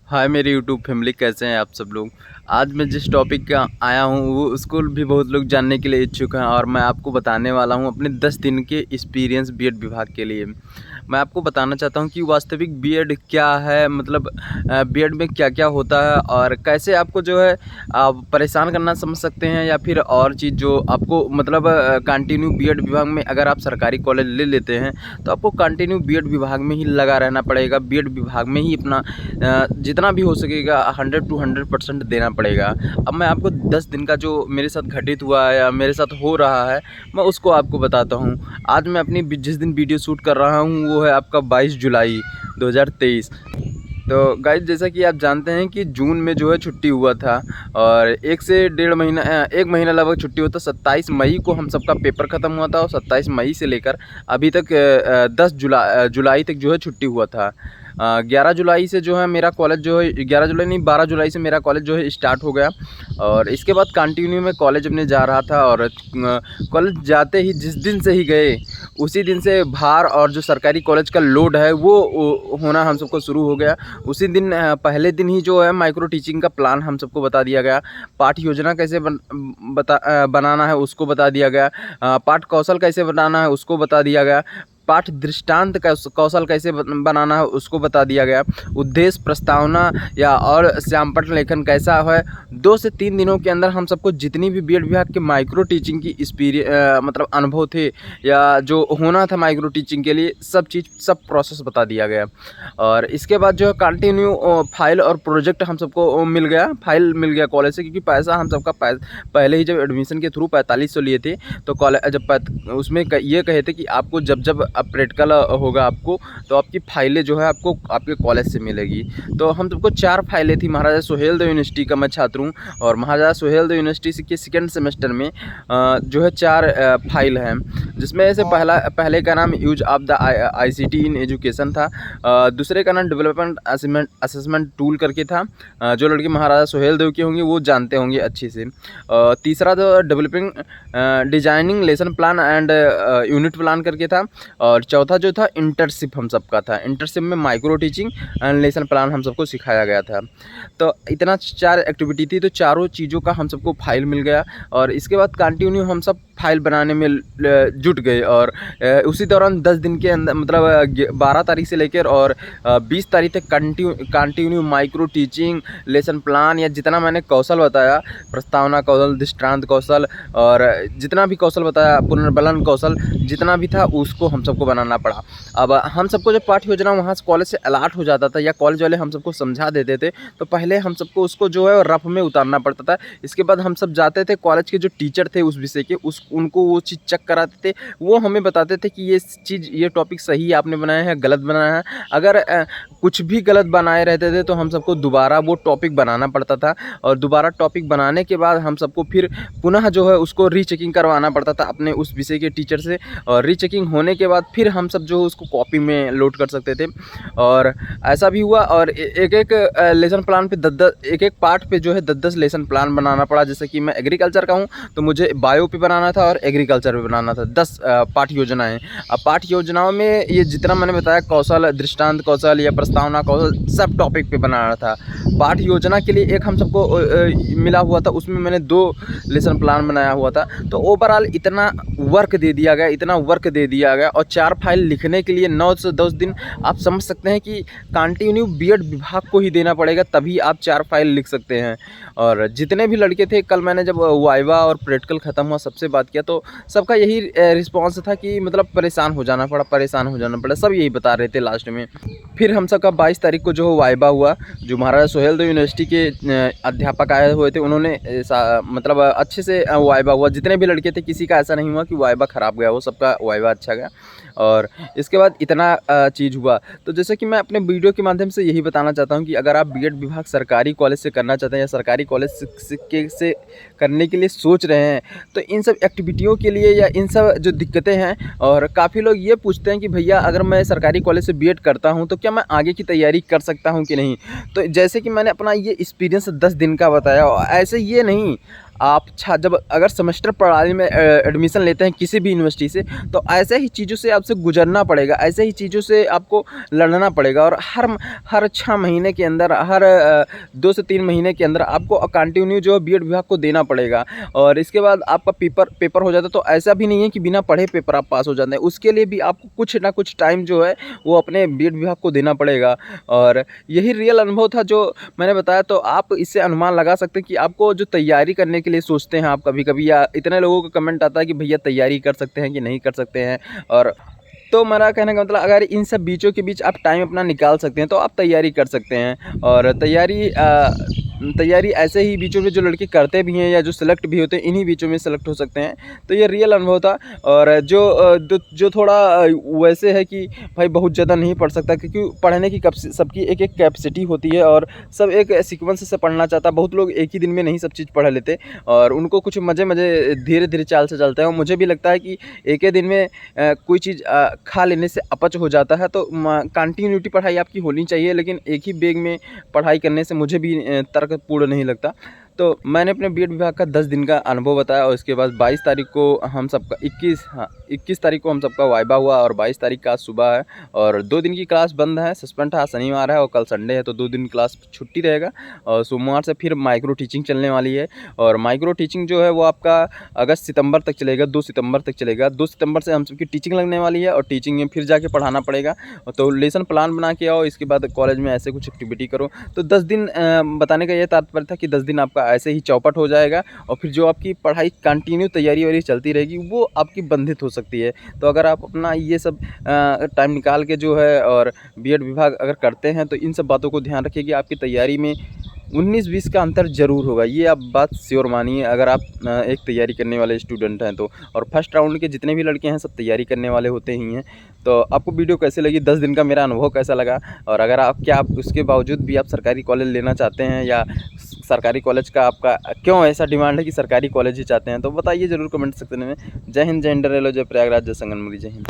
हाय मेरी YouTube family, कैसे हैं आप सब लोग। आज मैं जिस टॉपिक का आया हूँ वो उसको भी बहुत लोग जानने के लिए इच्छुक हैं और मैं आपको बताने वाला हूँ अपने 10 दिन के एक्सपीरियंस बीएड विभाग के लिए। मैं आपको बताना चाहता हूँ कि वास्तविक बीएड क्या है, मतलब बीएड में क्या क्या होता है और कैसे आपको जो है आप परेशान करना समझ सकते हैं, या फिर और चीज़ जो आपको मतलब कंटिन्यू बीएड विभाग में अगर आप सरकारी कॉलेज ले लेते हैं तो आपको कंटिन्यू बीएड विभाग में ही लगा रहना पड़ेगा। बीएड विभाग में ही अपना जितना भी हो सकेगा 100 to 100% देना पड़ेगा। अब मैं आपको 10 दिन का जो मेरे साथ घटित हुआ है या मेरे साथ हो रहा है मैं उसको आपको बताता हूँ। आज मैं अपनी जिस दिन वीडियो शूट कर रहा हूँ वो है आपका 22 जुलाई 2023। तो गाइस, जैसा कि आप जानते हैं कि जून में जो है छुट्टी हुआ था और 1 से डेढ़ महीना 1 महीना लगभग छुट्टी हुआ था। 27 मई को हम सबका पेपर ख़त्म हुआ था और 27 मई से लेकर अभी तक 10 जुलाई तक जो है छुट्टी हुआ था। 11 जुलाई से जो है मेरा कॉलेज जो है 11 जुलाई नहीं 12 जुलाई से मेरा कॉलेज जो है स्टार्ट हो गया। और इसके बाद कंटिन्यू मैं कॉलेज अपने जा रहा था और कॉलेज जाते ही जिस दिन से ही गए उसी दिन से भार और जो सरकारी कॉलेज का लोड है वो होना हम सबको शुरू हो गया। उसी दिन पहले दिन ही जो है माइक्रो टीचिंग का प्लान हम सबको बता दिया गया। पाठ योजना कैसे बनाना है उसको बता दिया गया। पाठ कौशल कैसे बनाना है उसको बता दिया गया। पाठ दृष्टांत का कौशल कैसे बनाना है उसको बता दिया गया। उद्देश्य, प्रस्तावना या और श्यामपट्ट लेखन कैसा है। 2 से 3 दिनों के अंदर हम सबको जितनी भी बीएड विभाग के माइक्रो टीचिंग की मतलब अनुभव थे या जो होना था माइक्रो टीचिंग के लिए सब चीज़ सब प्रोसेस बता दिया गया। और इसके बाद जो है कंटिन्यू फाइल और प्रोजेक्ट हम सबको मिल गया। फाइल मिल गया कॉलेज से, क्योंकि पैसा हम सबका पहले ही जब एडमिशन के थ्रू 4500 लिए थे तो कॉलेज जब उसमें ये कहे थे कि आपको जब अब प्रैक्टिकल होगा आपको तो आपकी फाइलें जो है आपको आपके कॉलेज से मिलेगी। तो हम सबको 4 फाइलें थी। महाराजा सुहेलदेव यूनिवर्सिटी का मैं छात्र हूँ और महाराजा सुहेलदेव यूनिवर्सिटी के सेकेंड सेमेस्टर में जो है 4 फाइल हैं, जिसमें से पहले का नाम use of the ICT in education था। दूसरे का नाम डेवलपमेंट असेसमेंट टूल करके था। जो लड़के महाराजा सुहेलदेव के होंगे वो जानते होंगे अच्छे से। तीसरा जो developing designing lesson plan and unit plan करके था। और चौथा जो था इंटर्नशिप हम सबका था। इंटर्नशिप में micro teaching and lesson plan हम सबको सिखाया गया था। तो इतना 4 एक्टिविटी थी, तो चारों चीज़ों का हम सबको फाइल मिल गया। और इसके बाद कंटिन्यू हम सब फाइल बनाने में जुट गए और उसी दौरान 10 दिन के अंदर मतलब 12 तारीख से लेकर और 20 तारीख तक continue micro teaching lesson plan या जितना मैंने कौशल बताया, प्रस्तावना कौशल, दृष्टांत कौशल और जितना भी कौशल बताया, पुनर्बलन कौशल जितना भी था उसको हम सबको बनाना पड़ा। अब हम सबको जब पाठ्य योजना वहाँ से कॉलेज से अलॉट हो जाता था या कॉलेज वाले हम सबको समझा देते थे तो पहले हम सबको उसको जो है रफ में उतारना पड़ता था। इसके बाद हम सब जाते थे, कॉलेज के जो टीचर थे उस विषय के उनको वो चीज़ चेक कराते थे। वो हमें बताते थे कि ये चीज़ ये टॉपिक सही आपने बनाया है, गलत बनाया है। अगर कुछ भी गलत बनाए रहते थे तो हम सबको दोबारा वो टॉपिक बनाना पड़ता था और दोबारा टॉपिक बनाने के बाद हम सबको फिर पुनः जो है उसको रीचेकिंग करवाना पड़ता था अपने उस विषय के टीचर से। और रीचेकिंग होने के बाद फिर हम सब जो उसको कॉपी में लोड कर सकते थे। और ऐसा भी हुआ और एक लेसन प्लान पे 10-10 एक पार्ट पे जो है 10-10 लेसन प्लान बनाना पड़ा। जैसे कि मैं एग्रीकल्चर का हूँ तो मुझे बायो पे बनाना था और एग्रीकल्चर पे बनाना था। 10 पाठ योजनाएं। अब पाठ योजनाओं में ये जितना मैंने बताया कौशल, दृष्टांत कौशल या प्रस्तावना कौशल सब टॉपिक पे बनाना था। पाठ योजना के लिए एक हम सबको मिला हुआ था, उसमें मैंने 2 लेसन प्लान बनाया हुआ था। तो ओवरऑल इतना वर्क दे दिया गया और 4 फाइल लिखने के लिए 9 से 10 दिन आप समझ सकते हैं कि कंटिन्यू बीएड विभाग को ही देना पड़ेगा, तभी आप 4 फाइल लिख सकते हैं। और जितने भी लड़के थे, कल मैंने जब वाइवा और प्रैक्टिकल ख़त्म हुआ सबसे बात किया तो सबका यही रिस्पॉन्स था कि मतलब परेशान हो जाना पड़ा। सब यही बता रहे थे लास्ट में। फिर हम सबका 22 तारीख को जो वाइवा हुआ, जो महाराजा सुहेलदेव यूनिवर्सिटी के अध्यापक आए हुए थे उन्होंने मतलब अच्छे से वाइवा हुआ। जितने भी लड़के थे किसी का ऐसा नहीं हुआ कि वाइवा ख़राब गया, वो सबका वाइवा अच्छा गया। और इसके बाद इतना चीज़ हुआ। तो जैसे कि मैं अपने वीडियो के माध्यम से यही बताना चाहता हूँ कि अगर आप बीएड विभाग सरकारी कॉलेज से करना चाहते हैं या सरकारी कॉलेज से करने के लिए सोच रहे हैं तो इन सब एक्टिविटियों के लिए या इन सब जो दिक्कतें हैं, और काफ़ी लोग ये पूछते हैं कि भैया अगर मैं सरकारी कॉलेज से बीएड करता हूँ तो क्या मैं आगे की तैयारी कर सकता हूँ कि नहीं। तो जैसे कि मैंने अपना ये एक्सपीरियंस 10 दिन का बताया, ऐसे ये नहीं आप जब अगर सेमेस्टर प्रणाली में एडमिशन लेते हैं किसी भी यूनिवर्सिटी से, तो ऐसे ही चीज़ों से आपसे गुजरना पड़ेगा, ऐसे ही चीज़ों से आपको लड़ना पड़ेगा। और हर 6 महीने के अंदर, हर 2 से 3 महीने के अंदर आपको कंटिन्यू जो है बीएड विभाग को देना पड़ेगा। और इसके बाद आपका पेपर हो जाता है। तो ऐसा भी नहीं है कि बिना पढ़े पेपर आप पास हो जाते हैं, उसके लिए भी आपको कुछ ना कुछ टाइम जो है वो अपने बीएड विभाग को देना पड़ेगा। और यही रियल अनुभव था जो मैंने बताया। तो आप इससे अनुमान लगा सकते हैं कि आपको जो तैयारी करने के लिए सोचते हैं आप कभी-कभी, या इतने लोगों का कमेंट आता है कि भैया तैयारी कर सकते हैं कि नहीं कर सकते हैं। और तो मेरा कहने का मतलब, अगर इन सब बीचों के बीच आप टाइम अपना निकाल सकते हैं तो आप तैयारी कर सकते हैं। और तैयारी ऐसे ही बीचों में जो लड़के करते भी हैं या जो सेलेक्ट भी होते हैं, इन्हीं बीचों में सेलेक्ट हो सकते हैं। तो ये रियल अनुभव था। और जो थोड़ा वैसे है कि भाई बहुत ज़्यादा नहीं पढ़ सकता, क्योंकि पढ़ने की सबकी एक कैपेसिटी होती है और सब एक सीक्वेंस से पढ़ना चाहता है। बहुत लोग एक ही दिन में नहीं सब चीज़ पढ़ लेते और उनको कुछ मज़े धीरे-धीरे चाल से चलते हैं। और मुझे भी लगता है कि एक ही दिन में कोई चीज़ खा लेने से अपच हो जाता है। तो कंटिन्यूटी पढ़ाई आपकी होनी चाहिए, लेकिन एक ही बेग में पढ़ाई करने से मुझे भी तर्कपूर्ण नहीं लगता। तो मैंने अपने बीएड विभाग का 10 दिन का अनुभव बताया। और इसके बाद 22 तारीख को हम सबका 21 तारीख को हम सबका वाइवा हुआ और 22 तारीख का आज सुबह है। और 2 दिन की क्लास बंद है, सस्पेंड है, शनिवार है और कल संडे है, तो 2 दिन क्लास छुट्टी रहेगा। और सोमवार से फिर माइक्रो टीचिंग चलने वाली है। और माइक्रो टीचिंग जो है वो आपका सितंबर तक चलेगा, 2 सितंबर तक चलेगा। 2 सितंबर से हम सबकी टीचिंग लगने वाली है और टीचिंग में फिर जाके पढ़ाना पड़ेगा। तो लेसन प्लान बना के आओ, इसके बाद कॉलेज में ऐसे कुछ एक्टिविटी करो। तो 10 दिन बताने का ये तात्पर्य था कि 10 दिन आपका ऐसे ही चौपट हो जाएगा और फिर जो आपकी पढ़ाई कंटिन्यू तैयारी वारी चलती रहेगी वो आपकी बंधित हो सकती है। तो अगर आप अपना ये सब टाइम निकाल के जो है और बीएड विभाग अगर करते हैं, तो इन सब बातों को ध्यान रखिए कि आपकी तैयारी में 19-20 का अंतर ज़रूर होगा। ये आप बात श्योर मानिए, अगर आप एक तैयारी करने वाले स्टूडेंट हैं तो। और फर्स्ट राउंड के जितने भी लड़के हैं सब तैयारी करने वाले होते ही हैं। तो आपको वीडियो कैसे लगी, 10 दिन का मेरा अनुभव कैसा लगा, और अगर आप उसके बावजूद भी आप सरकारी कॉलेज लेना चाहते हैं, या सरकारी कॉलेज का आपका क्यों ऐसा डिमांड है कि सरकारी कॉलेज ही चाहते हैं, तो बताइए ज़रूर कमेंट सेक्शन में। जय हिंद, जय इंडिया, जय प्रयागराज, जय संगनमरी, जय हिंद।